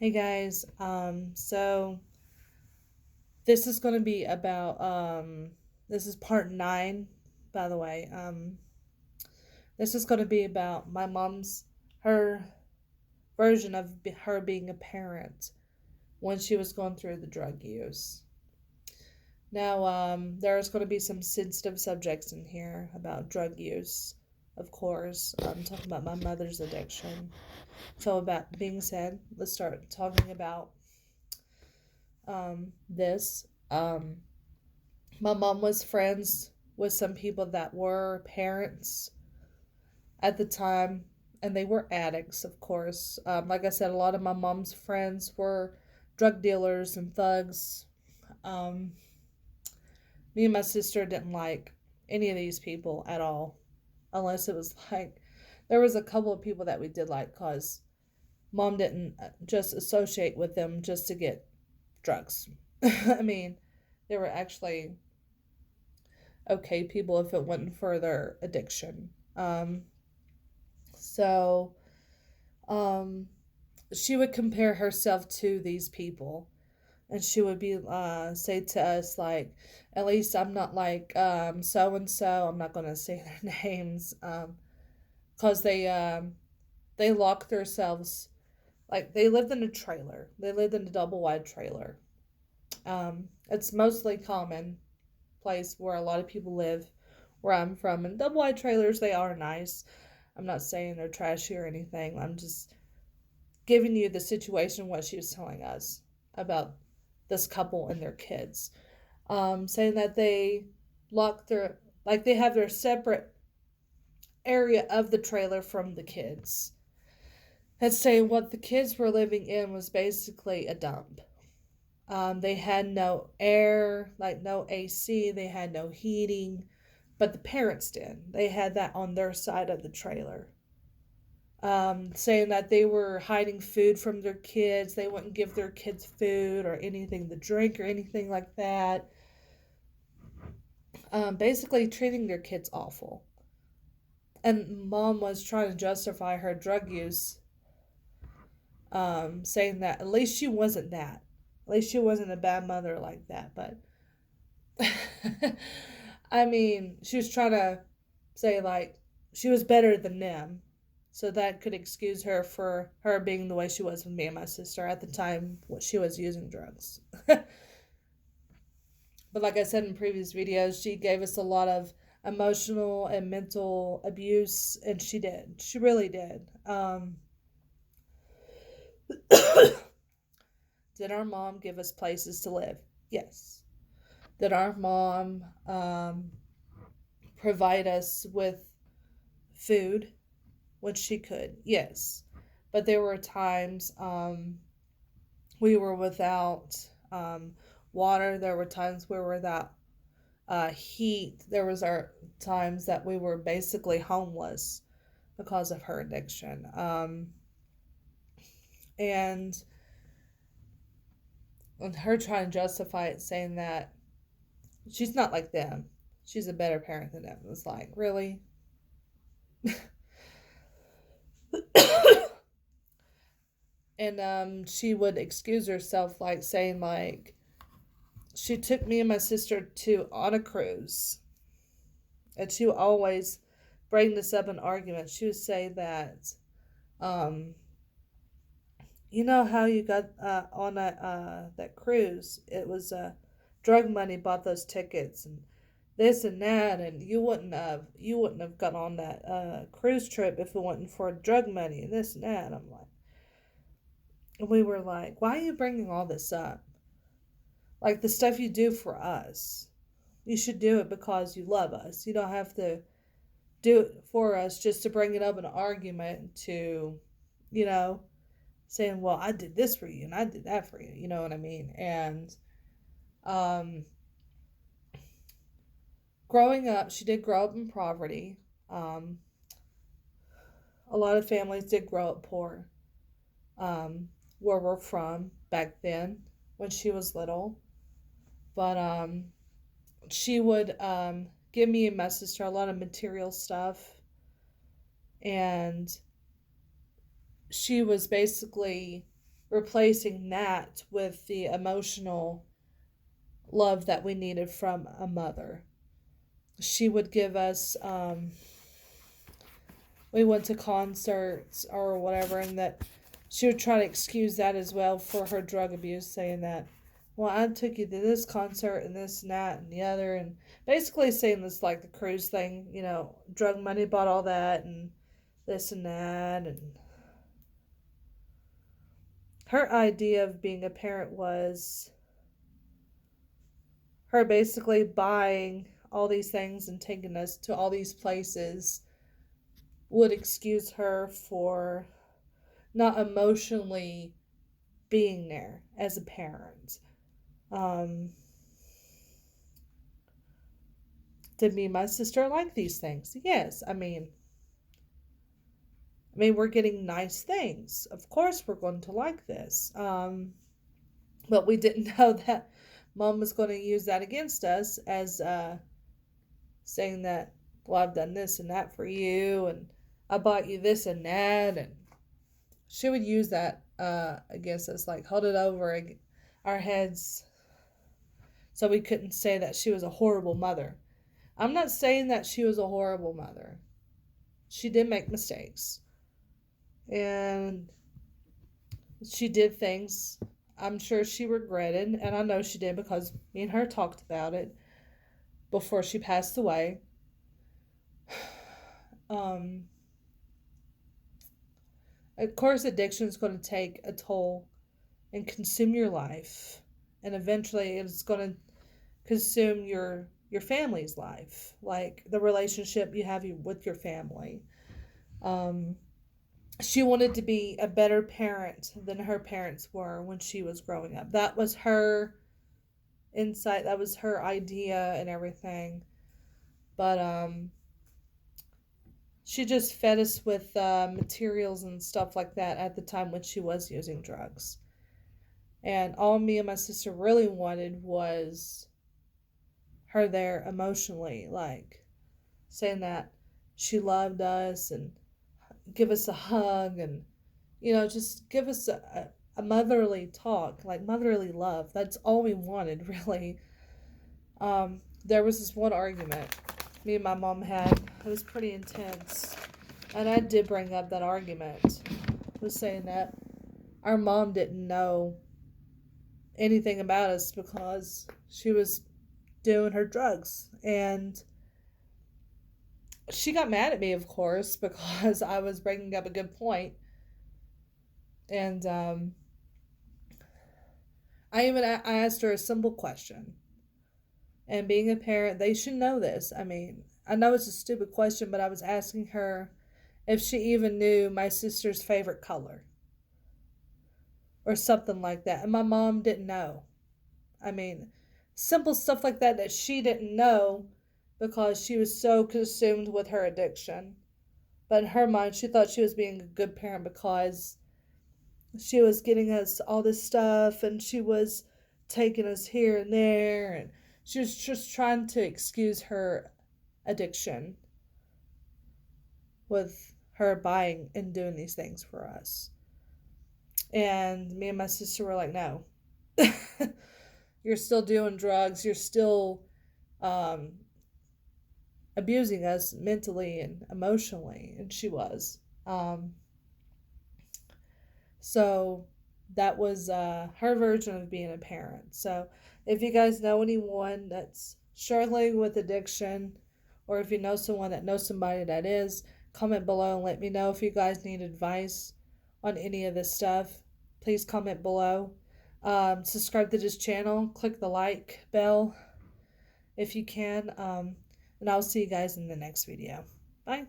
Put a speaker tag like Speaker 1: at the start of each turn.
Speaker 1: Hey guys, so this is going to be about this is part 9, by the way. This is going to be about my mom's her version of her being a parent when she was going through the drug use. Now, there's going to be some sensitive subjects in here about drug use, of course. I'm talking about my mother's addiction. So, that being said, let's start talking about this. My mom was friends with some people that were parents at the time, and they were addicts, of course. Like I said, a lot of my mom's friends were drug dealers and thugs. Um, Me and my sister didn't like any of these people at all, unless it was like there was a couple of people that we did like because mom didn't just associate with them just to get drugs. I mean, they were actually okay people if it wasn't for their addiction. So um, she would compare herself to these people, and she would be say to us like, "At least I'm not like so and so." I'm not gonna say their names because they locked themselves like they lived in a trailer. They lived in a double wide trailer. It's mostly common place where a lot of people live where I'm from. And double wide trailers, they are nice. I'm not saying they're trashy or anything. I'm just giving you the situation, what she was telling us about this couple and their kids. Saying that they lock their, like they have their separate area of the trailer from the kids. And saying what the kids were living in was basically a dump. They had no air, like no AC, they had no heating, but the parents did. They had that on their side of the trailer. Saying that they were hiding food from their kids. They wouldn't give their kids food or anything to drink or anything like that. Basically, treating their kids awful. And mom was trying to justify her drug use, saying that at least she wasn't that. At least she wasn't a bad mother like that. But I mean, she was trying to say like she was better than them. So that could excuse her for her being the way she was with me and my sister at the time what she was using drugs. But like I said in previous videos, she gave us a lot of emotional and mental abuse, and she did. She really did. Did our mom give us places to live? Yes. Did our mom provide us with food when she could? Yes. But there were times we were without water. There were times we were without heat. There was our times that we were basically homeless because of her addiction. And her trying to justify it, saying that she's not like them. She's a better parent than them. It's like, really? And she would excuse herself, like saying, like, she took me and my sister to on a cruise, and she would always bring this up in arguments. She would say that, um, you know how you got on that cruise? It was drug money bought those tickets and this and that, and you wouldn't have got on that cruise trip if it wasn't for drug money and this and that. And I'm like, and we were like, why are you bringing all this up? Like the stuff you do for us, you should do it because you love us. You don't have to do it for us just to bring it up in an argument to, you know, saying, well, I did this for you and I did that for you. You know what I mean? And um, growing up, she did grow up in poverty. Um, a lot of families did grow up poor where we're from back then when she was little. But she would give me and my sister a lot of material stuff. And she was basically replacing that with the emotional love that we needed from a mother. She would give us, we went to concerts or whatever, and that she would try to excuse that as well for her drug abuse, saying that, well, I took you to this concert and this and that and the other, and basically saying this like the cruise thing, drug money bought all that and this and that. And her idea of being a parent was her basically buying all these things and taking us to all these places would excuse her for not emotionally being there as a parent. Did me and my sister like these things? Yes. We're getting nice things. Of course we're going to like this. But we didn't know that Mom was going to use that against us as saying that, well, I've done this and that for you, and I bought you this and that, and she would use that against us, like hold it over our heads so we couldn't say that she was a horrible mother. I'm not saying that she was a horrible mother. She did make mistakes. And she did things I'm sure she regretted, and I know she did because me and her talked about it before she passed away. Of course, addiction is going to take a toll and consume your life, and eventually it's going to consume your family's life, like the relationship you have with your family. She wanted to be a better parent than her parents were when she was growing up. That was her insight, that was her idea and everything. But she just fed us with materials and stuff like that at the time when she was using drugs. And all me and my sister really wanted was her there emotionally, like saying that she loved us and give us a hug and, just give us a motherly talk, like motherly love. That's all we wanted, really. There was this one argument me and my mom had. It was pretty intense. And I did bring up that argument. Was saying that our mom didn't know anything about us because she was doing her drugs. And she got mad at me, of course, because I was bringing up a good point. And I asked her a simple question. And being a parent, they should know this. I know it's a stupid question, but I was asking her if she even knew my sister's favorite color or something like that. And my mom didn't know. Simple stuff like that she didn't know because she was so consumed with her addiction. But in her mind, she thought she was being a good parent because she was getting us all this stuff and she was taking us here and there, and she was just trying to excuse her addiction with her buying and doing these things for us. And me and my sister were like, no. You're still doing drugs. You're still abusing us mentally and emotionally. And she was. So that was her version of being a parent. So if you guys know anyone that's struggling with addiction, or if you know someone that knows somebody that is, comment below and let me know. If you guys need advice on any of this stuff, please comment below. Subscribe to this channel. Click the like bell if you can. And I'll see you guys in the next video. Bye.